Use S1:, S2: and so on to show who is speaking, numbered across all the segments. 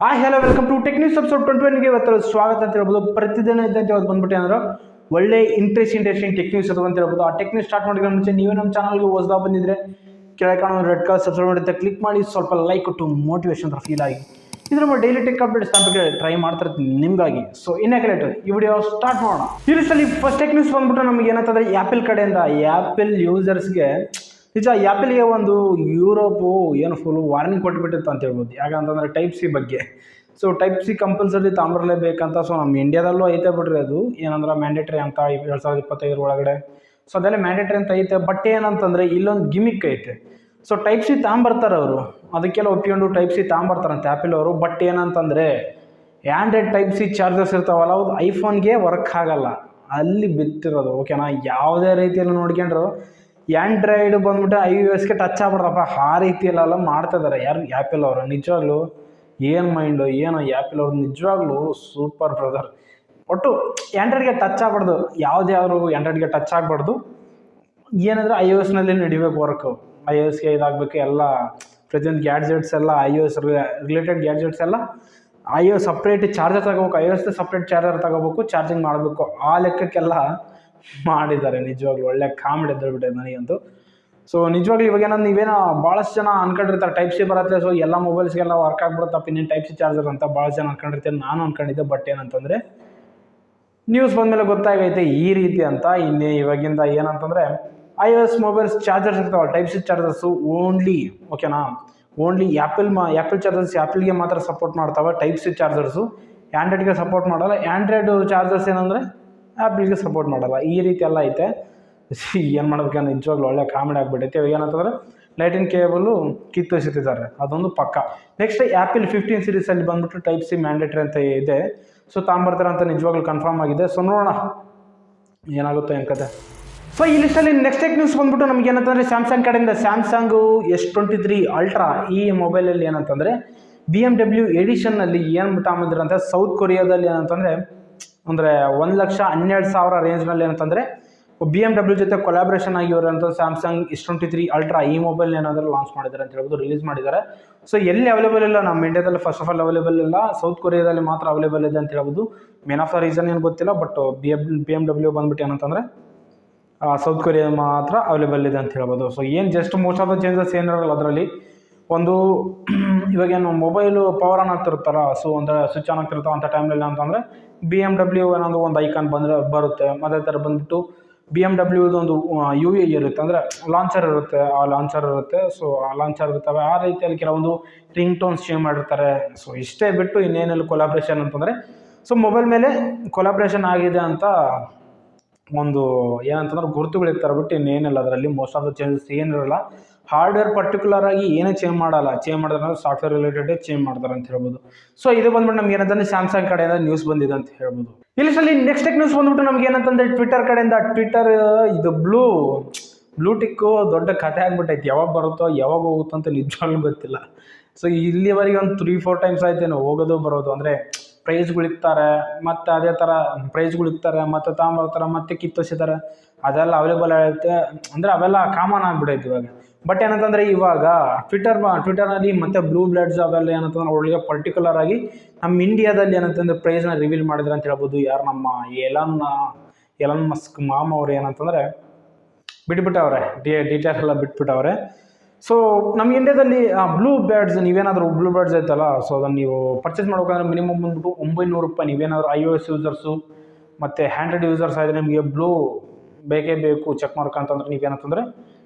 S1: Hello welcome to technics episode 21ಗೆ ಇವತ್ತು ಸ್ವಾಗತ ಅಂತ ಹೇಳ್ಬೋದು. ಪ್ರತಿದಿನ ಇದ್ದಂತೆ ಇವತ್ತು ಬಂದ್ಬಿಟ್ಟು ಏನಾದ್ರು ಒಳ್ಳೆ ಇಂಟ್ರೆಸ್ಟಿಂಗ್ ಟೆಕ್ನಿಕ್ಸ್ ಅದು ಅಂತ ಹೇಳ್ಬೋದು. ಆ ಟೆಕ್ನಿಕ್ ಸ್ಟಾರ್ಟ್ ಮಾಡಿದ್ರೆ ಮುಂಚೆ ನೀವೇ ನಮ್ಮ ಚಾನಲ್ಗೆ ಹೊಸದಾ ಬಂದಿದ್ರೆ ಕೆಳಗೆ ಕಾಣೋ ರೆಡ್ ಕಲರ್ ಸಬ್ಸ್ಕ್ರೈಬ್ ಮಾಡುತ್ತೆ ಕ್ಲಿಕ್ ಮಾಡಿ, ಸ್ವಲ್ಪ ಲೈಕ್ ಕೊಟ್ಟು ಮೋಟಿವೇಶನ್ ಅಂತ ಫೀಲ್ ಆಗಿ ಇದ್ರ ಡೈಲಿ ಟೆಕ್ ಅಪ್ಡೇಟ್ಸ್ ಟ್ರೈ ಮಾಡ್ತಿರ್ತೀನಿ ನಿಮಗಾಗಿ. ಸೊ ಇನ್ನೇಕೆ ಲೇಟ್ ಈ ವಿಡಿಯೋ ಸ್ಟಾರ್ಟ್ ಮಾಡೋಣ. ಸೀರಿಯಸ್ಲಿ ಫಸ್ಟ್ ಟೆಕ್ನಿಕ್ಸ್ ಬಂದ್ಬಿಟ್ಟು ನಮಗೆ ಏನಂತಂದ್ರೆ ಆ್ಯಪಲ್ ಕಡೆಯಿಂದ ಆ್ಯಪಲ್ ಯೂಸರ್ಸ್ಗೆ ನಿಜ ಆ್ಯಪಲ್ಗೆ ಒಂದು ಯುರೋಪು ಏನು ಫುಲ್ ವಾರ್ನಿಂಗ್ ಕೊಟ್ಬಿಟ್ಟಿತ್ತು ಅಂತ ಹೇಳ್ಬೋದು. ಯಾಕಂತಂದರೆ ಟೈಪ್ ಸಿ ಬಗ್ಗೆ. ಸೊ ಟೈಪ್ ಸಿ ಕಂಪಲ್ಸರಿ ತಾಂಬರಲೇಬೇಕಂತ. ಸೊ ನಮ್ಮ ಇಂಡಿಯಾದಲ್ಲೂ ಐತೆ ಬಿಡ್ರಿ ಅದು ಏನಂದ್ರೆ ಮ್ಯಾಂಡೇಟ್ರಿ ಅಂತ 2025 ಒಳಗಡೆ. ಸೊ ಅದೆಲ್ಲ ಮ್ಯಾಂಡೇಟ್ರಿ ಅಂತ ಐತೆ. ಬಟ್ ಏನಂತಂದರೆ ಇಲ್ಲೊಂದು ಗಿಮಿಕ್ ಐತೆ. ಸೊ ಟೈಪ್ ಸಿ ತಾಂಬರ್ತಾರೆ ಅವರು, ಅದಕ್ಕೆಲ್ಲ ಒಪ್ಕೊಂಡು ಟೈಪ್ ಸಿ ತಾಂಬರ್ತಾರಂತೆ ಆ್ಯಪಲ್ ಅವರು. ಬಟ್ ಏನಂತಂದರೆ ಆ್ಯಂಡ್ರಾಯ್ಡ್ ಟೈಪ್ ಸಿ ಚಾರ್ಜರ್ಸ್ ಇರ್ತಾವಲ್ಲ ಅದು ಐಫೋನ್ಗೆ ವರ್ಕ್ ಆಗಲ್ಲ, ಅಲ್ಲಿ ಬಿತ್ತಿರೋದು. ಓಕೆನಾ, ಯಾವುದೇ ರೀತಿಯಲ್ಲಿ ನೋಡ್ಕೊಂಡ್ರು ಆ್ಯಂಡ್ರಾಯ್ಡ್ ಬಂದ್ಬಿಟ್ಟು iOSಗೆ ಟಚ್ ಆಗ್ಬಿಡ್ತಪ್ಪ, ಆ ರೀತಿಯಲ್ಲೆಲ್ಲ ಮಾಡ್ತಾಯಿದ್ದಾರೆ ಯಾರು ಆ್ಯಪಲ್ ಅವರು. ನಿಜವಾಗ್ಲೂ ಏನು ಮೈಂಡು ಏನು ಆ್ಯಪಲ್ ಅವ್ರು, ನಿಜವಾಗ್ಲೂ ಸೂಪರ್ ಬ್ರದರ್. ಒಟ್ಟು ಆ್ಯಂಡ್ರಾಯ್ಡ್ಗೆ ಟಚ್ ಆಗ್ಬಾರ್ದು, ಯಾವುದ್ಯಾವ್ರು ಆ್ಯಂಡ್ರಾಯ್ಡ್ಗೆ ಟಚ್ ಆಗಬಾರ್ದು. ಏನಂದರೆ iOSನಲ್ಲಿ ನಡಿಬೇಕು ವರ್ಕು, iOSಗೆ ಇದಾಗಬೇಕು. ಎಲ್ಲ ಪ್ರತಿಯೊಂದು ಗ್ಯಾಡ್ಜೆಟ್ಸ್ ಎಲ್ಲ iOS ರಿಲೇಟೆಡ್ ಗ್ಯಾಡ್ಜೆಟ್ಸ್ ಎಲ್ಲ iOS ಸಪ್ರೇಟ್ ಚಾರ್ಜರ್ ತಗೋಬೇಕು, iOS ಸಪ್ರೇಟ್ ಚಾರ್ಜರ್ ತಗೋಬೇಕು, ಚಾರ್ಜಿಂಗ್ ಮಾಡಬೇಕು. ಆ ಲೆಕ್ಕಕ್ಕೆಲ್ಲ ಮಾಡಿದ್ದಾರೆ. ನಿಜವಾಗ್ಲೂ ಒಳ್ಳೆ ಕಾಮಿಡಿ ಎದ್ದೇಳ್ಬಿಟ್ಟೆ ನನಗಂತೂ. ಸೊ ನಿಜವಾಗ್ಲೂ ಇವಾಗ ಏನಂದ್ರೆ ನೀವೇನೋ ಭಾಳಷ್ಟು ಜನ ಅನ್ಕೊಂಡಿರ್ತಾರೆ ಟೈಪ್ ಸಿ ಬರುತ್ತೆ, ಸೊ ಎಲ್ಲ ಮೊಬೈಲ್ಸ್ಗೆಲ್ಲ ವರ್ಕ್ ಆಗ್ಬಿಡುತ್ತಪ್ಪ ಇನ್ನೇನು ಟೈಪ್ ಸಿ ಚಾರ್ಜರ್ ಅಂತ ಭಾಳಷ್ಟು ಜನ ಅನ್ಕೊಂಡಿರ್ತೀನಿ. ನಾನು ಅನ್ಕೊಂಡಿದ್ದೆ. ಬಟ್ ಏನಂತಂದರೆ ನ್ಯೂಸ್ ಬಂದಮೇಲೆ ಗೊತ್ತಾಗೈತೆ ಈ ರೀತಿ ಅಂತ. ಇನ್ನೇ ಇವಾಗಿಂದ ಏನಂತಂದರೆ iOS ಮೊಬೈಲ್ಸ್ ಚಾರ್ಜರ್ಸ್ ಇರ್ತಾವಲ್ಲ ಟೈಪ್ ಸಿ ಚಾರ್ಜರ್ಸು ಓನ್ಲಿ, ಓಕೆನಾ, ಓನ್ಲಿ ಆ್ಯಪಲ್ ಚಾರ್ಜರ್ಸ್ ಆ್ಯಪಲ್ಗೆ ಮಾತ್ರ ಸಪೋರ್ಟ್ ಮಾಡ್ತಾವೆ. ಟೈಪ್ ಸಿ ಚಾರ್ಜರ್ಸು ಆ್ಯಂಡ್ರಾಯ್ಡ್ಗೆ ಸಪೋರ್ಟ್ ಮಾಡಲ್ಲ. ಆ್ಯಂಡ್ರಾಯ್ಡ್ ಚಾರ್ಜರ್ಸ್ ಏನಂದರೆ ಆ್ಯಪಲ್ಗೆ ಸಪೋರ್ಟ್ ಮಾಡಲ್ಲ. ಈ ರೀತಿ ಎಲ್ಲ ಐತೆ. ಏನು ಮಾಡ್ಬೇಕಂದ್ರೆ ನಿಜವಾಗ್ಲೂ ಒಳ್ಳೆ ಕಾಮಿಡಿ ಆಗಿಬಿಟ್ಟೈತೆ. ಇವಾಗ ಏನಂತಂದರೆ ಲೈಟಿನ್ ಕೇಬಲು ಕಿತ್ತೋಸಿದ್ದಾರೆ, ಅದೊಂದು ಪಕ್ಕ. ನೆಕ್ಸ್ಟ್ ಆ್ಯಪಲ್ 15 ಸೀರೀಸಲ್ಲಿ ಬಂದ್ಬಿಟ್ಟು ಟೈಪ್ ಸಿ ಮ್ಯಾಂಡೇಟ್ರಿ ಅಂತ ಇದೆ. ಸೊ ತಾಂಬರ್ತಾರೆ ಅಂತ ನಿಜವಾಗ್ಲೂ ಕನ್ಫರ್ಮ್ ಆಗಿದೆ. ಸೊ ನೋಡೋಣ ಏನಾಗುತ್ತೋ ಏನು ಕತೆ. ಸೊ ಈ ಲಿಸ್ಟಲ್ಲಿ ನೆಕ್ಸ್ಟ್ ನ್ಯೂಸ್ ಬಂದ್ಬಿಟ್ಟು ನಮ್ಗೆ ಏನಂತಂದರೆ ಸ್ಯಾಮ್ಸಂಗ್ ಕಡೆಯಿಂದ ಸ್ಯಾಮ್ಸಂಗು S23 ಅಲ್ಟ್ರಾ ಈ ಮೊಬೈಲಲ್ಲಿ ಏನಂತಂದರೆ BMW ಎಡಿಷನ್ನಲ್ಲಿ ಏನು ತಾಂಬಂದ್ರೆ ಅಂತ ಸೌತ್ ಕೊರಿಯಾದಲ್ಲಿ ಏನಂತಂದರೆ ಅಂದರೆ 1,12,000 ರೇಂಜ್ನಲ್ಲಿ ಏನಂತಂದರೆ BMW ಜೊತೆ ಕೊಲಾಬ್ರೇಷನ್ ಆಗಿರೋಂಥ ಸ್ಯಾಮ್ಸಂಗ್ S23 ಅಲ್ಟ್ರಾ ಈ ಮೊಬೈಲ್ ಏನಾದರೂ ಲಾಂಚ್ ಮಾಡಿದ್ದಾರೆ ಅಂತ ಹೇಳ್ಬೋದು, ರಿಲೀಸ್ ಮಾಡಿದ್ದಾರೆ. ಸೊ ಎಲ್ಲಿ ಅವೈಲೇಬಲ್ ಇಲ್ಲ, ನಮ್ಮ ಇಂಡಿಯಾದಲ್ಲಿ ಫಸ್ಟ್ ಆಫ್ ಆಲ್ ಅವೈಲೇಬಲ್ ಇಲ್ಲ, ಸೌತ್ ಕೊರಿಯಾದಲ್ಲಿ ಮಾತ್ರ ಅವೈಲೇಬಲ್ ಇದೆ ಅಂತ ಹೇಳ್ಬೋದು. ಮೇನ್ ಆಫ್ ದ ರೀಸನ್ ಏನು ಗೊತ್ತಿಲ್ಲ. ಬಟ್ BMW ಬಂದ್ಬಿಟ್ಟು ಏನಂತಂದರೆ ಸೌತ್ ಕೊರಿಯಾ ಮಾತ್ರ ಅವೈಲೇಬಲ್ ಇದೆ ಅಂತ ಹೇಳ್ಬೋದು. ಸೊ ಏನು just most of the changes ಏನಿರಲ್ಲ ಅದರಲ್ಲಿ. ಒಂದು ಇವಾಗೇನು ಮೊಬೈಲು ಪವರ್ ಆನ್ ಆಗ್ತಿರ್ತಾರ, ಸೊ ಅಂದರೆ ಸ್ವಿಚ್ ಆನ್ ಆಗ್ತಿರ್ತಾವೆ ಅಂಥ ಟೈಮಲ್ಲಿ ಅಂತಂದರೆ BMW ಏನೊಂದು ಒಂದು ಐಕಾನ್ ಬರುತ್ತೆ. ಅದೇ ಥರ ಬಂದ್ಬಿಟ್ಟು BMW ಒಂದು UAE ಇರುತ್ತೆ, ಅಂದರೆ ಲಾಂಚರ್ ಇರುತ್ತೆ, ಆ ಲಾಂಚರ್ ಇರುತ್ತೆ. ಸೊ ಆ ಲಾಂಚರ್ ಇರ್ತವೆ. ಆ ರೀತಿಯಲ್ಲಿ ಕೆಲವೊಂದು ರಿಂಗ್ ಟೋನ್ಸ್ ಚೇಂಜ್ ಮಾಡಿರ್ತಾರೆ. ಸೊ ಇಷ್ಟೇ ಬಿಟ್ಟು ಇನ್ನೇನೆಲ್ಲ ಕೊಲಾಬ್ರೇಷನ್ ಅಂತಂದರೆ ಸೊ ಮೊಬೈಲ್ ಮೇಲೆ ಕೊಲಾಬ್ರೇಷನ್ ಆಗಿದೆ ಅಂತ ಒಂದು ಏನಂತಂದ್ರೆ ಗುರುತುಗಳಿರ್ತಾರೆ. ಬಿಟ್ಟು ಇನ್ನೇನಿಲ್ಲ ಅದರಲ್ಲಿ. ಮೋಸ್ಟ್ ಆಫ್ ದ ಚೇಂಜಸ್ ಏನಿರಲ್ಲ. ಹಾರ್ಡ್ವೇರ್ ಪರ್ಟಿಕ್ಯುಲರ್ ಆಗಿ ಏನೇ ಚೇಂಜ್ ಮಾಡಲ್ಲ. ಚೇಂಜ್ ಮಾಡಿದ್ರೆ ಸಾಫ್ಟ್ವೇರ್ ರಿಲೇಟೆಡ್ ಚೇಂಜ್ ಮಾಡ್ತಾರೆ ಅಂತ ಹೇಳ್ಬೋದು. ಸೊ ಇದು ಬಂದ್ಬಿಟ್ಟು ನಮ್ಗೆ ಏನಂತಂದ್ರೆ ಸ್ಯಾಮ್ಸಂಗ್ ಕಡೆಯಿಂದ ನ್ಯೂಸ್ ಬಂದಿದೆ ಅಂತ ಹೇಳ್ಬೋದು. ಇಲ್ಲಿ ನೆಕ್ಸ್ಟ್ ನ್ಯೂಸ್ ಬಂದ್ಬಿಟ್ಟು ನಮ್ಗೆ ಏನಂತಂದ್ರೆ ಟ್ವಿಟರ್ ಕಡೆಯಿಂದ ಟ್ವಿಟರ್ ಇದು ಬ್ಲೂ ಟಿಕ್ಕು ದೊಡ್ಡ ಕಥೆ ಆಗ್ಬಿಟ್ಟೈತಿ. ಯಾವಾಗ ಬರುತ್ತೋ ಯಾವಾಗ ಹೋಗುತ್ತೋ ಅಂತ ನಿಜವಾಗ್ಲೂ ಗೊತ್ತಿಲ್ಲ. ಸೊ ಇಲ್ಲಿವರೆಗೆ ಒಂದು 3-4 ಟೈಮ್ಸ್ ಆಯ್ತೇನೋ ಹೋಗೋದು ಬರೋದು. ಅಂದರೆ ಪ್ರೈಸ್ಗಳಿರ್ತಾರೆ, ಮತ್ತು ಅದೇ ಥರ ಪ್ರೈಸ್ಗಳಿರ್ತಾರೆ, ಮತ್ತು ತಗೊಂಬರ್ತಾರೆ, ಮತ್ತೆ ಕಿತ್ತೋಸಿದ್ದಾರೆ. ಅದೆಲ್ಲ ಅವೈಲೇಬಲ್ ಆಗುತ್ತೆ. ಅಂದರೆ ಅವೆಲ್ಲ ಕಾಮನ್ ಆಗಿಬಿಡೈತೆ ಇವಾಗ. ಬಟ್ ಏನಂತಂದರೆ ಇವಾಗ ಟ್ವಿಟರ್ನಲ್ಲಿ ಮತ್ತು ಬ್ಲೂ ಬ್ಲಡ್ಸ್ ಅವೆಲ್ಲ ಏನಂತಂದ್ರೆ ಒಳ್ಳೆಯ ಪರ್ಟಿಕ್ಯುಲರ್ ಆಗಿ ನಮ್ಮ ಇಂಡಿಯಾದಲ್ಲಿ ಏನಂತಂದರೆ ಪ್ರೈಸ್ನ ರಿವೀಲ್ ಮಾಡಿದ್ರೆ ಅಂತ ಹೇಳ್ಬೋದು. ಯಾರು ನಮ್ಮ ಎಲನ್ ಮಸ್ಕ್ ಮಾಮ್ ಅವ್ರು ಏನಂತಂದರೆ ಬಿಟ್ಬಿಟ್ಟವ್ರೆ, ಡೀಟೇಲ್ಸ್ ಎಲ್ಲ ಬಿಟ್ಬಿಟ್ಟವ್ರೆ. ಸೊ ನಮ್ಮ ಇಂಡಿಯಾದಲ್ಲಿ ಬ್ಲೂ ಬ್ಯಾಡ್ಸ್ ನೀವೇನಾದರೂ ಬ್ಲೂ ಬ್ಯಾಡ್ಸ್ ಐತಲ್ಲ, ಸೊ ಅದನ್ನು ನೀವು ಪರ್ಚೇಸ್ ಮಾಡ್ಬೇಕಂದ್ರೆ ಮಿನಿಮಮ್ ಬಂದ್ಬಿಟ್ಟು ₹900. ನೀವೇನಾದರೂ iOS ಯೂಸರ್ಸು ಮತ್ತು ಆ್ಯಂಡ್ರಾಯ್ಡ್ ಯೂಸರ್ಸ್ ಆದರೆ ನಿಮಗೆ ಬ್ಲೂ ಬೇಕೇ ಬೇಕು ಚೆಕ್ ಮಾಡ್ಕೊಂತಂದ್ರೆ ನೀವೇನಂತಂದರೆ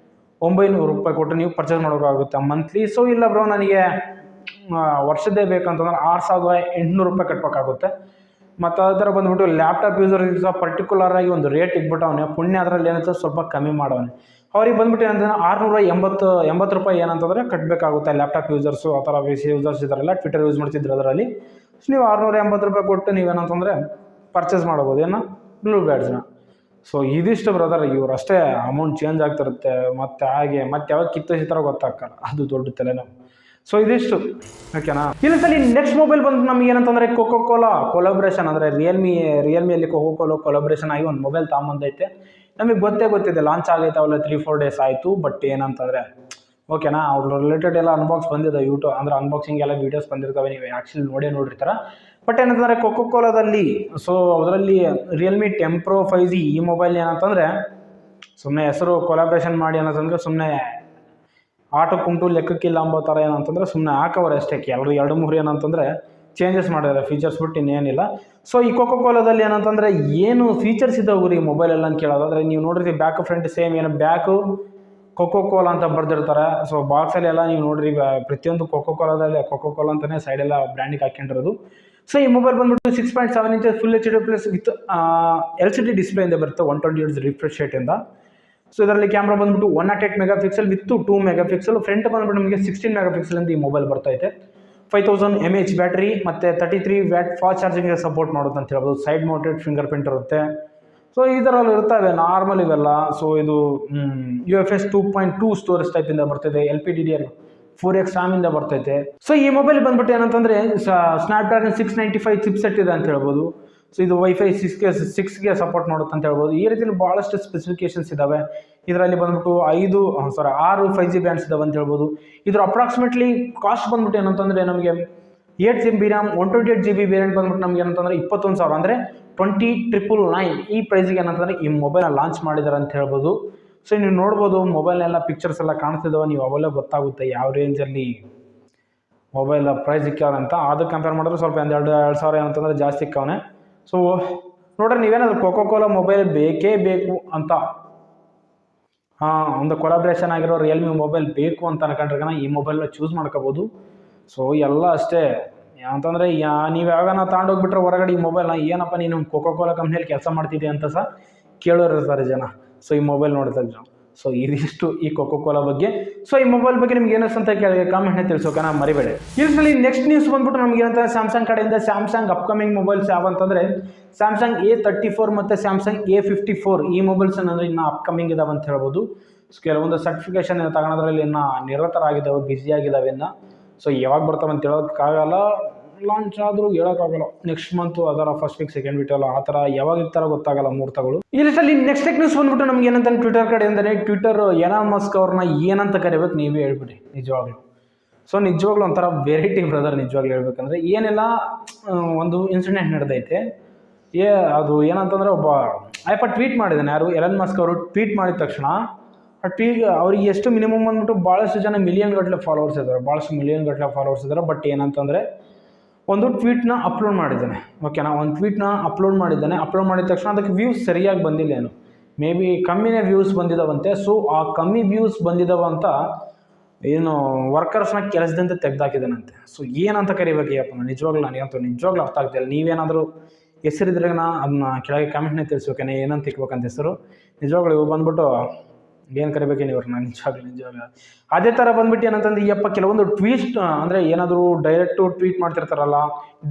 S1: ₹900 ಕೊಟ್ಟು ನೀವು ಪರ್ಚೇಸ್ ಮಾಡೋಕ್ಕಾಗುತ್ತೆ ಮಂತ್ಲಿ. ಸೊ ಇಲ್ಲ ಬ್ರೋ ನನಗೆ ವರ್ಷದ್ದೇ ಬೇಕಂತಂದ್ರೆ ₹6,800 ಕಟ್ಟಬೇಕಾಗುತ್ತೆ. ಮತ್ತು ಅದೇ ಥರ ಬಂದ್ಬಿಟ್ಟು ಲ್ಯಾಪ್ಟಾಪ್ ಯೂಸರ್ ಸಹ ಪರ್ಟಿಕ್ಯುಲರ್ ಆಗಿ ಒಂದು ರೇಟ್ ಇಟ್ಬಿಟ್ಟವನೇ ಪುಣ್ಯ. ಅದರಲ್ಲಿ ಏನಂತ ಸ್ವಲ್ಪ ಕಮ್ಮಿ ಮಾಡವನೆ. ಅವ್ರಿಗೆ ಬಂದ್ಬಿಟ್ಟು ಏನಂತಂದರೆ ₹680 ಏನಂತಂದರೆ ಕಟ್ಟಬೇಕಾಗುತ್ತೆ ಲ್ಯಾಪ್ಟಾಪ್ ಯೂಸರ್ಸು. ಆ ಥರ ಯೂಸರ್ಸ್ ಇದ್ದಾರಲ್ಲ ಟ್ವಿಟರ್ ಯೂಸ್ ಮಾಡ್ತಿದ್ರು ಅದರಲ್ಲಿ. ಸೊ ನೀವು ₹680 ಕೊಟ್ಟು ನೀವೇನಂತಂದರೆ ಪರ್ಚೇಸ್ ಮಾಡ್ಬೋದು ಏನು ಬ್ಲೂ ಬ್ಯಾಡ್ಸ್ನ. ಸೊ ಇದಿಷ್ಟು ಬ್ರದರ್, ಇವ್ರು ಅಷ್ಟೇ ಅಮೌಂಟ್ ಚೇಂಜ್ ಆಗ್ತಿರುತ್ತೆ. ಮತ್ತು ಹಾಗೆ ಮತ್ತೆ ಯಾವಾಗ ಕಿತ್ತೋಸಿತಾರ ಗೊತ್ತಾಗಲ್ಲ, ಅದು ದೊಡ್ಡ ತಲೆನೋವು. ಸೊ ಇದಿಷ್ಟು ಓಕೆನಾ. ಇಲ್ಲಿ ನೆಕ್ಸ್ಟ್ ಮೊಬೈಲ್ ಬಂದು ನಮ್ಗೆ ಏನಂತಂದರೆ ಕೋಕೋ ಕೋಲಾ ಕೊಲಾಬ್ರೇಷನ್, ಅಂದರೆ ರಿಯಲ್ಮಿಯಲ್ಲಿ ಕೋಕೋ ಕೋಲಾ ಕೊಲಾಬ್ರೇಷನ್ ಆಗಿ ಒಂದು ಮೊಬೈಲ್ ತಗೊಂಬಂದೈತೆ. ನಮಗೆ ಗೊತ್ತಿದೆ ಲಾಂಚ್ ಆಗೈತೆ ಅವೆಲ್ಲ 3-4 ಡೇಸ್ ಆಯಿತು. ಬಟ್ ಏನಂತಂದರೆ ಓಕೆನಾ. ಅವ್ರ ರಿಲೇಟೆಡ್ ಎಲ್ಲ ಅನ್ಬಾಕ್ಸ್ ಬಂದಿದೆ ಯೂಟ್ಯೂಬ್, ಅಂದರೆ ಅನ್ಬಾಕ್ಸಿಂಗ್ ಎಲ್ಲ ವೀಡಿಯೋಸ್ ಬಂದಿರ್ತವೆ, ನೀವು ಆ್ಯಕ್ಚುಲಿ ನೋಡಿರ್ತೀರ. ಬಟ್ ಏನಂತಂದರೆ ಕೋಕೋಕೋಲಾದಲ್ಲಿ ಸೊ ಅದರಲ್ಲಿ ರಿಯಲ್ಮಿ 10 Pro 5G ಈ ಮೊಬೈಲ್ ಏನಂತಂದರೆ ಸುಮ್ಮನೆ ಹೆಸರು ಕೊಲಾಬ್ರೇಷನ್ ಮಾಡಿ ಏನಂತಂದರೆ ಸುಮ್ಮನೆ ಆಟೋ ಕುಂಟು ಲೆಕ್ಕಕ್ಕಿಲ್ಲ ಅಂಬೋ ಥರ ಏನಂತಂದರೆ ಸುಮ್ಮನೆ ಹಾಕವ್ರೆ ಅಷ್ಟೇ. ಎರಡು ಮೂರು ಏನಂತಂದರೆ ಚೇಂಜಸ್ ಮಾಡಿದ್ದಾರೆ ಫೀಚರ್ಸ್ ಬಿಟ್ಟು ಇನ್ನೇನಿಲ್ಲ. ಸೊ ಈ ಕೋಕೋಕೋಲಾದಲ್ಲಿ ಏನಂತಂದರೆ ಏನು ಫೀಚರ್ಸ್ ಇದ್ದಾವೆ ರೀ ಮೊಬೈಲೆಲ್ಲ ಅಂತ ಕೇಳೋದಾದರೆ, ನೀವು ನೋಡಿರಿ ಬ್ಯಾಕ್ ಫ್ರಂಟ್ ಸೇಮ್ ಏನು ಬ್ಯಾಕು ಕೋಕೋಕೋಲಾ ಅಂತ ಬರ್ದಿರ್ತಾರೆ. ಸೊ ಬಾಕ್ಸಲ್ಲಿ ಎಲ್ಲ ನೀವು ನೋಡಿರಿ ಪ್ರತಿಯೊಂದು ಕೋಕೋಕೋಲಾದಲ್ಲಿ ಕೋಕೋಕೋಲಾ ಅಂತಲೇ ಸೈಡೆಲ್ಲ ಬ್ರ್ಯಾಂಡಿಗೆ ಹಾಕ್ಕೊಂಡಿರೋದು. ಸೊ ಈ ಮೊಬೈಲ್ ಬಂದ್ಬಿಟ್ಟು 6.7 inches full HD plus with LCD ಡಿಸ್ಪ್ಲೇಯಿಂದ ಬರುತ್ತೆ 120 Hz ರಿಫ್ರೆಶ್ ರೇಟಿಂದ. ಸೊ ಇದರಲ್ಲಿ ಕ್ಯಾಮ್ರಾ ಬಂದ್ಬಿಟ್ಟು 108 MP ವಿತ್ 2 MP. ಫ್ರಂಟ್ ಬಂದ್ಬಿಟ್ಟು ನಮಗೆ 16 MP ಅಂತ ಈ ಮೊಬೈಲ್ ಬರ್ತೈತೆ. 5000 mAh ಬ್ಯಾಟ್ರಿ ಮತ್ತು 33 ವ್ಯಾಟ್ ಫಾಸ್ಟ್ ಚಾರ್ಜಿಂಗ್ಗೆ ಸಪೋರ್ಟ್ ಮಾಡುತ್ತೆ ಅಂತ ಹೇಳ್ಬೋದು. ಸೈಡ್ ಮೌಂಟೆಡ್ ಫಿಂಗರ್ ಪ್ರಿಂಟ್ ಇರುತ್ತೆ. ಸೊ ಇದರಲ್ಲಿ ಇರ್ತವೆ ನಾರ್ಮಲ್ ಇವೆಲ್ಲ. ಸೊ ಇದು UFS 2.2 ಸ್ಟೋರೇಜ್ ಟೈಪಿಂದ ಬರ್ತಿದೆ. LPDDR4X RAM ಇಂದ ಬರ್ತೈತೆ. ಸೊ ಈ ಮೊಬೈಲ್ ಬಂದ್ಬಿಟ್ಟು ಏನಂತಂದರೆ ಸ್ನ್ಯಾಪ್ಡ್ರ್ಯಾಗನ್ 695 ಚಿಪ್ಸೆಟ್ ಇದೆ ಅಂತ ಹೇಳ್ಬೋದು. ಸೊ ಇದು Wi-Fi 6ಗೆ ಸಪೋರ್ಟ್ ಮಾಡುತ್ತೆ ಅಂತ ಹೇಳ್ಬೋದು. ಈ ರೀತಿಯಲ್ಲಿ ಭಾಳಷ್ಟು ಸ್ಪೆಸಿಫಿಕೇಶನ್ಸ್ ಇದ್ದಾವೆ. ಇದರಲ್ಲಿ ಬಂದ್ಬಿಟ್ಟು 6 5G ಬ್ಯಾಂಡ್ಸ್ ಇದಾವೆ ಅಂತ ಹೇಳ್ಬೋದು. ಇದ್ರ ಅಪ್ರಾಕ್ಸಿಮೇಟ್ಲಿ ಕಾಸ್ಟ್ ಬಂದ್ಬಿಟ್ಟು ಏನಂತಂದರೆ ನಮಗೆ 8GB RAM 128GB ವೇರಿಯಂಟ್ ಬಂದ್ಬಿಟ್ಟು ನಮ್ಗೆ ಏನಂತಂದರೆ 21,000 ಅಂದರೆ 20,999 ಈ ಪ್ರೈಸಿಗೆ ಏನಂತಂದರೆ ಈ ಮೊಬೈಲ್ನ ಲಾಂಚ್ ಮಾಡಿದ್ದಾರೆ ಅಂತ ಹೇಳ್ಬೋದು. ಸೊ ನೀವು ನೋಡ್ಬೋದು ಮೊಬೈಲ್ನೆಲ್ಲ ಪಿಕ್ಚರ್ಸ್ ಎಲ್ಲ ಕಾಣಿಸ್ತಿದ್ದಾವೆ, ನೀವು ಅವೆಲ್ಲ ಗೊತ್ತಾಗುತ್ತೆ ಯಾವ ರೇಂಜಲ್ಲಿ ಮೊಬೈಲ್ ಪ್ರೈಸ್ ಇಕ್ಕವ್ರೆ ಅಂತ. ಅದಕ್ಕೆ ಕಂಪೇರ್ ಮಾಡಿದ್ರೆ ಸ್ವಲ್ಪ ಒಂದು 2,000 ಏನಂತಂದರೆ ಜಾಸ್ತಿ ಇಕ್ಕವನೆ. ಸೊ ನೋಡ್ರಿ, ನೀವೇನಾದ್ರು ಕೋಕೋಕೋಲಾ ಮೊಬೈಲ್ ಬೇಕೇ ಬೇಕು ಅಂತ ಒಂದು ಕೊಲಾಬ್ರೇಷನ್ ಆಗಿರೋ ರಿಯಲ್ಮಿ ಮೊಬೈಲ್ ಬೇಕು ಅಂತ ಅನ್ಕೊಂಡ್ರೆ ಈ ಮೊಬೈಲ್ನ ಚೂಸ್ ಮಾಡ್ಕೋಬೋದು. ಸೊ ಎಲ್ಲ ಅಷ್ಟೇ ಅಂತಂದರೆ ನೀವು ಯಾವಾಗ ತಗೊಂಡೋಗ್ಬಿಟ್ರೆ ಹೊರಗಡೆ ಈ ಮೊಬೈಲ್ನ ಏನಪ್ಪ ನೀನು ಕೋಕೋಕೋಲಾ ಕಂಪ್ನಿಯಲ್ಲಿ ಕೆಲಸ ಮಾಡ್ತಿದ್ದೆ ಅಂತ ಸಹ ಕೇಳೋರಿರ್ತಾರೆ ಜನ. ಸೊ ಈ ಮೊಬೈಲ್ ನೋಡ್ತಾ ಜನ. ಸೊ ಇದಿಷ್ಟು ಈ ಕೋಕೋಕೋಲಾ ಬಗ್ಗೆ. ಸೊ ಈ ಮೊಬೈಲ್ ಬಗ್ಗೆ ನಿಮ್ಗೆ ಏನಿಸ್ ಅಂತ ಕೇಳಿ ಕಾಮೆಂಟ್ನ ತಿಳಿಸೋಕೆ ಮರಿಬೇಡಿ. ಇದರಲ್ಲಿ ನೆಕ್ಸ್ಟ್ ನ್ಯೂಸ್ ಬಂದ್ಬಿಟ್ಟು ನಮ್ಗೆ ಏನಂತ ಸ್ಯಾಮ್ಸಂಗ್ ಕಡೆಯಿಂದ ಸ್ಯಾಮ್ಸಂಗ್ ಅಪ್ಕಮಿಂಗ್ ಮೊಬೈಲ್ಸ್ ಯಾವಂತಂದರೆ ಸ್ಯಾಮ್ಸಂಗ್ A34 ಮತ್ತು ಸ್ಯಾಮ್ಸಂಗ್ A54 ಈ ಮೊಬೈಲ್ಸ್ ಅಂದರೆ ಇನ್ನು ಅಪ್ಕಮಿಂಗ್ ಇದಾವೆ ಅಂತ ಹೇಳ್ಬೋದು. ಸೊ ಕೆಲವೊಂದು ಸರ್ಟಿಫಿಕೇಶನ್ ತಗೊಳೋದ್ರಲ್ಲಿ ಇನ್ನು ನಿರತರಾಗಿದ್ದಾವೆ, ಬ್ಯುಸಿಯಾಗಿದ್ದಾವೆ ಇನ್ನು. ಸೊ ಯಾವಾಗ ಬರ್ತಾವೆ ಅಂತ ಹೇಳೋಕ್ಕಾಗಲ್ಲ, ಲಾಂಚ್ ಆದರೂ ಹೇಳೋಕ್ಕಾಗಲ್ಲ. ನೆಕ್ಸ್ಟ್ ಮಂತು ಅದರ ಫಸ್ಟ್ ವೀಕ್ ಸೆಕೆಂಡ್ ವೀಕ್ ಅಲ್ಲ, ಆ ಥರ ಯಾವಾಗ ಇರ್ತಾರೋ ಗೊತ್ತಾಗಲ್ಲ ಮುಹೂರ್ತಗಳು. ಈ ಲಿಸ್ಟಲ್ಲಿ ನೆಕ್ಸ್ಟ್ ನ್ಯೂಸ್ ಬಂದ್ಬಿಟ್ಟು ನಮ್ಗೆ ಏನಂತ ಟ್ವಿಟರ್ ಕಡೆಯಿಂದಲೇ ಟ್ವಿಟರ್ ಎಲಾನ್ ಮಸ್ಕ್ ಅವ್ರನ್ನ ಏನಂತ ಕರಿಬೇಕು ನೀವೇ ಹೇಳ್ಬಿಡಿ ನಿಜವಾಗ್ಲೂ. ಸೊ ನಿಜವಾಗ್ಲೂ ಒಂಥರ ವೆರೈಟಿ ಬ್ರದರ್. ನಿಜವಾಗ್ಲೂ ಹೇಳ್ಬೇಕಂದ್ರೆ ಏನೆಲ್ಲ ಒಂದು ಇನ್ಸಿಡೆಂಟ್ ನಡೆದೈತೆ. ಅದು ಏನಂತಂದರೆ ಒಬ್ಬ ಆಯಪ್ಪ ಟ್ವೀಟ್ ಮಾಡಿದ್ದಾನೆ. ಯಾರು ಎಲಾನ್ ಮಸ್ಕ್ ಅವರು ಟ್ವೀಟ್ ಮಾಡಿದ ತಕ್ಷಣ ಅವ್ರಿಗೆ ಎಷ್ಟು ಮಿನಿಮಮ್ ಬಂದ್ಬಿಟ್ಟು ಭಾಳಷ್ಟು ಜನ ಮಿಲಿಯನ್ ಗಟ್ಟಲೆ ಫಾಲೋವರ್ಸ್ ಇದ್ದಾರೆ. ಬಟ್ ಏನಂತಂದರೆ ಒಂದು ಟ್ವೀಟ್ನ ಅಪ್ಲೋಡ್ ಮಾಡಿದ್ದಾನೆ. ಓಕೆನಾ, ಒಂದು ಟ್ವೀಟ್ನ ಅಪ್ಲೋಡ್ ಮಾಡಿದ ತಕ್ಷಣ ಅದಕ್ಕೆ ವ್ಯೂಸ್ ಸರಿಯಾಗಿ ಬಂದಿಲ್ಲ, ಏನು ಮೇ ಬಿ ಕಮ್ಮಿನೇ ವ್ಯೂಸ್ ಬಂದಿದ್ದಾವಂತೆ. ಸೊ ಆ ಕಮ್ಮಿ ವ್ಯೂಸ್ ಬಂದಿದ್ದಾವಂತ ಏನು ವರ್ಕರ್ಸ್ನ ಕೆಲಸದಿಂದ ತೆಗೆದಾಕಿದ್ದಾನಂತೆ. ಸೊ ಏನಂತ ಕರಿಬೇಕಯ್ಯಪ್ಪ ನಿಜವಾಗ್ಲೂ ನಿಜವಾಗ್ಲೂ ಅರ್ಥ ಆಗ್ತಿಲ್ಲ. ನೀವೇನಾದರೂ ಹೆಸರಿದ್ರೆ ಅದನ್ನ ಕೆಳಗೆ ಕಾಮೆಂಟ್ನೇ ತಿಳಿಸ್ಬೇಕೇನೆ ಏನಂತ ಇಕ್ಬೇಕಂತ ಹೆಸರು. ನಿಜವಾಗ್ಲೂ ಇವು ಬಂದ್ಬಿಟ್ಟು ಏನು ಕರಿಬೇಕೇನು ಇವ್ರನ್ನ ನಿಜವಾಗ್ಲೂ. ಅದೇ ಥರ ಬಂದ್ಬಿಟ್ಟು ಏನಂತಂದ್ರೆ ಯಪ್ಪ ಕೆಲವೊಂದು ಟ್ವೀಟ್ ಅಂದರೆ ಏನಾದರೂ ಡೈರೆಕ್ಟು ಟ್ವೀಟ್ ಮಾಡ್ತಿರ್ತಾರಲ್ಲ,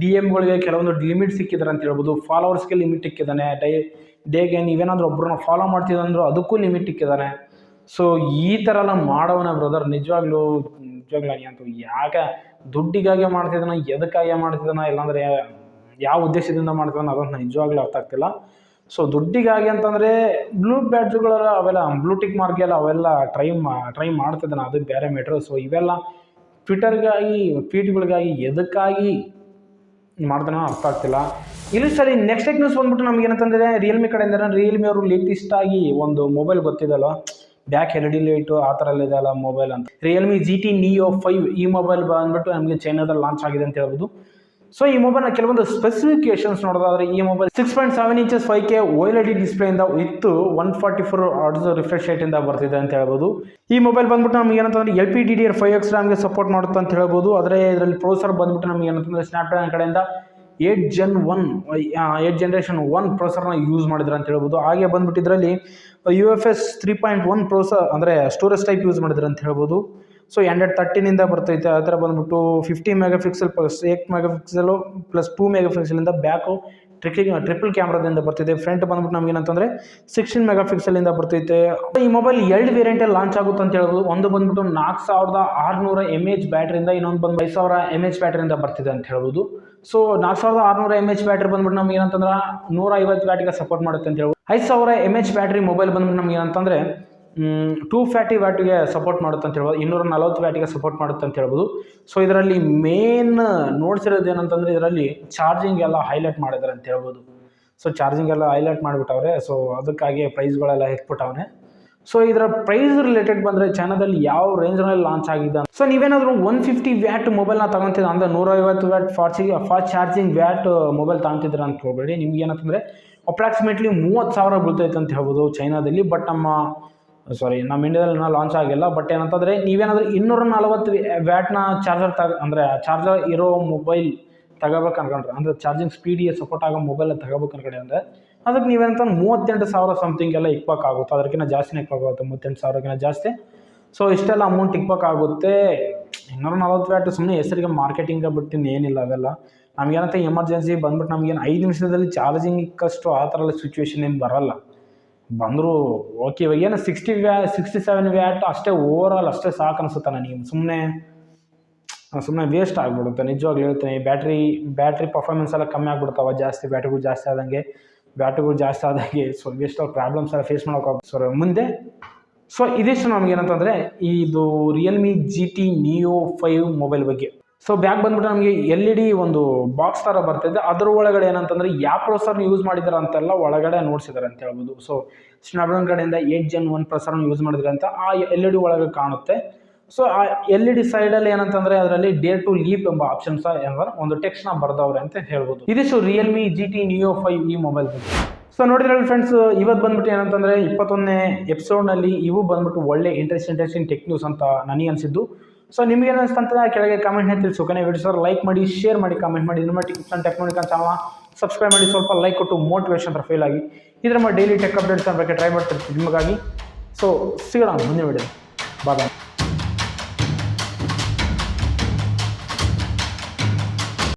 S1: DMಗಳಿಗೆ ಕೆಲವೊಂದು ಲಿಮಿಟ್ ಸಿಕ್ಕಿದ್ದಾರೆ ಅಂತ ಹೇಳ್ಬೋದು. ಫಾಲೋವರ್ಸ್ಗೆ ಲಿಮಿಟ್ ಇಕ್ಕಿದ್ದಾನೆ. ಡೇಗೆ ನೀವೇನಾದರೂ ಒಬ್ಬರನ್ನ ಫಾಲೋ ಮಾಡ್ತಿದ್ದಂದ್ರೂ ಅದಕ್ಕೂ ಲಿಮಿಟ್ ಇಕ್ಕಿದ್ದಾನೆ. ಸೊ ಈ ಥರ ಎಲ್ಲ ಮಾಡೋವನ ಬ್ರದರ್ ನಿಜವಾಗ್ಲೂ ಅಂತೂ ಯಾಕೆ ದುಡ್ಡಿಗಾಗಿ ಮಾಡ್ತಿದ್ದಾನ, ಎದಕ್ಕಾಗಿ ಮಾಡ್ತಿದ್ದಾನ, ಇಲ್ಲಾಂದರೆ ಯಾವ ಉದ್ದೇಶದಿಂದ ಮಾಡ್ತಿದ್ದಾನ ಅದಂತ ನಿಜವಾಗ್ಲೂ ಅರ್ಥ ಆಗ್ತಿಲ್ಲ. ಸೊ ದುಡ್ಡಿಗಾಗಿ ಅಂತಂದರೆ ಬ್ಲೂ ಬ್ಯಾಡ್ಜ್ಗಳೆಲ್ಲ ಅವೆಲ್ಲ ಬ್ಲೂಟಿಕ್ ಮಾರ್ಕೆಲ್ಲ ಅವೆಲ್ಲ ಟ್ರೈ ಮಾಡ್ತಿದ್ದಾನೆ, ಅದು ಬೇರೆ ಮ್ಯಾಟ್ರು. ಸೊ ಇವೆಲ್ಲ ಟ್ವೀಟ್ಗಳಿಗಾಗಿ ಎದಕ್ಕಾಗಿ ಮಾಡ್ತಾನೆ ಅರ್ಥ ಆಗ್ತಿಲ್ಲ. ಇಲ್ಲಿ ನೆಕ್ಸ್ಟ್ ನ್ಯೂಸ್ ಬಂದ್ಬಿಟ್ಟು ನಮ್ಗೆ ಏನಂತಂದರೆ ರಿಯಲ್ಮಿ ಕಡೆಯಿಂದ ರಿಯಲ್ಮಿ ಅವರು ಲೇಟೆಸ್ಟ್ ಆಗಿ ಒಂದು ಮೊಬೈಲ್ ಗೊತ್ತಿದಲ್ಲ, ಬ್ಯಾಕ್ LED ಲೈಟು ಆ ಥರ ಎಲ್ಲ ಇದೆಯಲ್ಲ ಮೊಬೈಲ್ ಅಂತ, ರಿಯಲ್ಮಿ GT Neo 5 ಈ ಮೊಬೈಲ್ ಬಂದ್ಬಿಟ್ಟು ನಮಗೆ ಚೈನಾದಲ್ಲಿ ಲಾಂಚ್ ಆಗಿದೆ ಅಂತ ಹೇಳ್ಬೋದು. ಸೊ ಈ ಮೊಬೈಲ್ನ ಕೆಲವೊಂದು ಸ್ಪೆಸಿಫಿಕೇಶನ್ಸ್ ನೋಡೋದಾದ್ರೆ ಈ ಮೊಬೈಲ್ 6.7 ಇಂಚಸ್ 5K OLED ಡಿಸ್ಪ್ಲೇಯಿಂದ ವಿತ್ 144 Hz ರಿಫ್ರೆಶ್ ರೇಟಿಂದ ಬರ್ತಿದೆ ಅಂತ ಹೇಳ್ಬೋದು. ಈ ಮೊಬೈಲ್ ಬಂದ್ಬಿಟ್ಟು ನಮ್ಗೆ ಏನಂತಂದ್ರೆ LPDDR5X RAM ಸಪೋರ್ಟ್ ಮಾಡುತ್ತೆ ಅಂತ ಹೇಳ್ಬೋದು. ಆದರೆ ಇದರಲ್ಲಿ ಪ್ರೊಸೆಸರ್ ಬಂದ್ಬಿಟ್ಟು ನಮ್ಗೆ ಏನಂತಂದ್ರೆ ಸ್ನ್ಯಾಪ್ಡ್ರ್ಯಾಗನ್ ಕಡೆಯಿಂದ 8 ಜನರೇಷನ್ 1 ಪ್ರೊಸೆಸರ್ನ ಯೂಸ್ ಮಾಡಿದ್ರೆ ಅಂತ ಹೇಳ್ಬೋದು. ಹಾಗೆ ಬಂದ್ಬಿಟ್ಟು ಇದರಲ್ಲಿ UFS 3.1 ಪ್ರೊಸೆಸರ್ ಅಂದರೆ ಸ್ಟೋರೇಜ್ ಟೈಪ್ ಯೂಸ್ ಮಾಡಿದ್ರೆ ಅಂತ ಹೇಳ್ಬೋದು. ಸೊ Android 13 ಬರ್ತೈತೆ. ಆ ಥರ ಬಂದ್ಬಿಟ್ಟು 50 MP plus 8 MP plus 2 MP back triple ಕ್ಯಾಮ್ರಾದಿಂದ ಬರ್ತಿದೆ. ಫ್ರಂಟ್ ಬಂದ್ಬಿಟ್ಟು ನಮ್ಗೆ ಏನಂತಂದರೆ 16 MP ಬರ್ತೈತೆ. ಈ ಮೊಬೈಲ್ 2 ವೇರಿಯಂಟಲ್ಲಿ ಲಾಂಚ್ ಆಗುತ್ತೆ ಅಂತ ಹೇಳ್ಬೋದು. ಒಂದು ಬಂದ್ಬಿಟ್ಟು 4600 mAh ಬ್ಯಾಟ್ರಿಯಿಂದ, ಇನ್ನೊಂದು ಬಂದು 5000 mAh ಬ್ಯಾಟ್ರಿಯಿಂದ ಬರ್ತಿದೆ ಅಂತ ಹೇಳ್ಬೋದು. ಸೊ 4600 mAh ಬ್ಯಾಟ್ರಿ ಬಂದ್ಬಿಟ್ಟು ನಮ್ಗೆ ಏನಂತಂದ್ರೆ 150 ವ್ಯಾಟಿಗೆ ಸಪೋರ್ಟ್ ಮಾಡುತ್ತೆ ಅಂತ ಹೇಳ್ಬೋದು. 5000 mAh ಬ್ಯಾಟ್ರಿ ಮೊಬೈಲ್ ಬಂದ್ಬಿಟ್ಟು ನಮ್ಗೆ ಏನಂತಂದರೆ 240 ವ್ಯಾಟಿಗೆ ಸಪೋರ್ಟ್ ಮಾಡುತ್ತೆ ಅಂತ ಹೇಳ್ಬೋದು, 240 ವ್ಯಾಟಿಗೆ ಸಪೋರ್ಟ್ ಮಾಡುತ್ತೆ ಅಂತ ಹೇಳ್ಬೋದು. ಸೊ ಇದರಲ್ಲಿ ಮೇನ್ ನೋಡ್ಸಿರೋದು ಏನಂತಂದರೆ ಇದರಲ್ಲಿ ಚಾರ್ಜಿಂಗ್ ಎಲ್ಲ ಹೈಲೈಟ್ ಮಾಡಿದ್ದಾರೆ ಅಂತ ಹೇಳ್ಬೋದು. ಸೊ ಚಾರ್ಜಿಂಗ್ ಎಲ್ಲ ಹೈಲೈಟ್ ಮಾಡಿಬಿಟ್ಟವ್ರೆ. ಸೊ ಅದಕ್ಕಾಗಿ ಪ್ರೈಸ್ಗಳೆಲ್ಲ ಹೆಚ್ಚಿಬಿಟ್ಟವನೆ. ಸೊ ಇದರ ಪ್ರೈಸ್ ರಿಲೇಟೆಡ್ ಬಂದರೆ ಚೈನಾದಲ್ಲಿ ಯಾವ ರೇಂಜ್ನಲ್ಲಿ ಲಾಂಚ್ ಆಗಿದೆ. ಸೊ ನೀವೇನಾದರೂ 150 ವ್ಯಾಟ್ ಮೊಬೈಲ್ನ ತಗೊತಿದ್ರೆ ಅಂದರೆ 150 watt fast charging watt mobile ತಗೊತಿದ್ರೆ ಅಂತ ಹೋಗಬೇಡಿ. ನಿಮ್ಗೆ ಏನಂತಂದರೆ ಅಪ್ರಾಕ್ಸಿಮೇಟ್ಲಿ 30,000 ಬೀಳ್ತೈತೆ ಅಂತ ಹೇಳ್ಬೋದು ಚೈನಾದಲ್ಲಿ. ಬಟ್ ನಮ್ಮ ಇಂಡಿಯಾದಲ್ಲಿ ಲಾಂಚ್ ಆಗಿಲ್ಲ. ಬಟ್ ಏನಂತಂದರೆ ನೀವೇನಾದರೂ 240 ವ್ಯಾಟ್ನ ಚಾರ್ಜರ್ ಇರೋ ಮೊಬೈಲ್ ತಗೋಬೇಕು ಅನ್ಕೊಂಡ್ರೆ, ಅಂದರೆ ಚಾರ್ಜಿಂಗ್ ಸ್ಪೀಡಿಗೆ ಸಪೋರ್ಟ್ ಆಗೋ ಮೊಬೈಲ್ ತಗೋಬೇಕು ಅನ್ಕೊಂಡೆ ಅಂದರೆ ಅದಕ್ಕೆ ನೀವೇನಂತ 38,000 ಸಮಥಿಂಗ್ ಎಲ್ಲ ಇಕ್ಬೇಕಾಗುತ್ತೆ. ಅದಕ್ಕಿಂತ ಜಾಸ್ತಿನೇ ಇಕ್ಬೇಕಾಗುತ್ತೆ, 38,000ಕ್ಕಿಂತ ಜಾಸ್ತಿ. ಸೊ ಇಷ್ಟೆಲ್ಲ ಅಮೌಂಟ್ ಇಕ್ಬೇಕಾಗುತ್ತೆ. 240 ವ್ಯಾಟ್ ಸುಮ್ಮನೆ ಹೆಸರಿಗೆ ಮಾರ್ಕೆಟಿಂಗ್ ಬಿಟ್ಟು ಏನಿಲ್ಲ ಅವೆಲ್ಲ. ನಮಗೇನಂತ ಎಮರ್ಜೆನ್ಸಿ ಬಂದ್ಬಿಟ್ಟು ನಮಗೇನು 5 ನಿಮಿಷದಲ್ಲಿ ಚಾರ್ಜಿಂಗ್ ಇಕ್ಕಷ್ಟು ಆ ಥರ ಎಲ್ಲ ಸಿಚುವೇಶನ್ ಏನು ಬರೋಲ್ಲ. ಬಂದರೂ ಓಕೆ. ಇವಾಗ ಏನು 67 ವ್ಯಾಟ್ ಅಷ್ಟೇ, ಓವರಾಲ್ ಅಷ್ಟೇ ಸಾಕು ಅನಿಸುತ್ತೆ ನನಗೆ. ಸುಮ್ಮನೆ ವೇಸ್ಟ್ ಆಗಿಬಿಡುತ್ತೆ ನಿಜವಾಗ್ಲೂ ಹೇಳ್ತೀನಿ. ಬ್ಯಾಟ್ರಿ ಪರ್ಫಾರ್ಮೆನ್ಸ್ ಎಲ್ಲ ಕಮ್ಮಿ ಆಗಿಬಿಡ್ತಾವೆ ಜಾಸ್ತಿ, ಬ್ಯಾಟ್ರಿಗಳು ಜಾಸ್ತಿ ಆದಂಗೆ. ಸೊ ವೇಸ್ಟ್ ಪ್ರಾಬ್ಲಮ್ಸ್ ಎಲ್ಲ ಫೇಸ್ ಮಾಡೋಕ್ಕಾಗುತ್ತೆ. ಸೊ ಮುಂದೆ ಇದಿಷ್ಟು ನಮಗೇನಂತಂದರೆ ಇದು ರಿಯಲ್ಮಿ GT Neo 5 ಮೊಬೈಲ್ ಬಗ್ಗೆ. ಸೊ ಬ್ಯಾಕ್ ಬಂದ್ಬಿಟ್ಟು ನಮಗೆ LED ಒಂದು ಬಾಕ್ಸ್ ಥರ ಬರ್ತಿದೆ. ಅದರ ಒಳಗಡೆ ಏನಂತಂದರೆ ಯಾವ ಪ್ರೊಸೆಸರ್ನ ಯೂಸ್ ಮಾಡಿದ್ದಾರೆ ಅಂತೆಲ್ಲ ಒಳಗಡೆ ನೋಡ್ಸಿದ್ದಾರೆ ಅಂತ ಹೇಳ್ಬೋದು. ಸೊ ಸ್ನ್ಯಾಪ್ಡ್ರಾಗನ್ ಕಡೆಯಿಂದ 8 Gen 1 ಪ್ರೊಸೆಸರ್ನ ಯೂಸ್ ಮಾಡಿದ್ರೆ ಅಂತ ಆ LED ಒಳಗೆ ಕಾಣುತ್ತೆ. ಸೊ ಆ LED ಸೈಡಲ್ಲಿ ಏನಂತಂದರೆ ಅದರಲ್ಲಿ ಡೇರ್ ಟು ಲೀಪ್ ಎಂಬ ಆಪ್ಷನ್ಸ್ ಒಂದು ಟೆಕ್ಸ್ಟ್ನ ಬರ್ದವ್ರೆ ಅಂತ ಹೇಳ್ಬೋದು. ಇದಿಷ್ಟು ರಿಯಲ್ಮಿ GT Neo 5 ಈ ಮೊಬೈಲ್ ಬಗ್ಗೆ. ಸೊ ನೋಡಿದ್ರಲ್ಲ ಫ್ರೆಂಡ್ಸ್, ಇವತ್ತು ಬಂದ್ಬಿಟ್ಟು ಏನಂತಂದರೆ 21ನೇ ಎಪಿಸೋಡ್ನಲ್ಲಿ ಇವು ಬಂದ್ಬಿಟ್ಟು ಒಳ್ಳೆ ಇಂಟ್ರೆಸ್ಟಿಂಗ್ ಟೆಕ್ ನ್ಯೂಸ್ ಅಂತ ನನಗೆ ಅನಿಸಿದ್ದು. ಸೊ ನಿಮಗೆ ಏನಿಸ್ತಂತ ಕೆಳಗೆ ಕಮೆಂಟ್ನ ತಿಳಿಸು. ವಿಡಿಯೋಸ್ ಲೈಕ್ ಮಾಡಿ, ಶೇರ್ ಮಾಡಿ, ಕಮೆಂಟ್ ಮಾಡಿ. ನಿಮ್ಮ ಟಿಪ್ಸ್ ಆ್ಯಂಡ್ ಟೆಕ್ನಾಲಜಿ ಚಾನಲ್ನ ಸಬ್ಸ್ಕ್ರೈಬ್ ಮಾಡಿ, ಸ್ವಲ್ಪ ಲೈಕ್ ಕೊಟ್ಟು ಮೋಟಿವೇಶನ್ ಅಂತ ಫೀಲ್ ಆಗಿ ಇದರ ಡೈಲಿ ಟೆಕ್ ಅಪ್ಡೇಟ್ಸ್ ಬಗ್ಗೆ ಟ್ರೈ ಮಾಡ್ತಿರ್ತೀವಿ ನಿಮಗಾಗಿ. ಸೊ ಸಿಗೋಣ ಮುಂದಿನ ವಿಡಿಯೋ. ಬಾಯ್.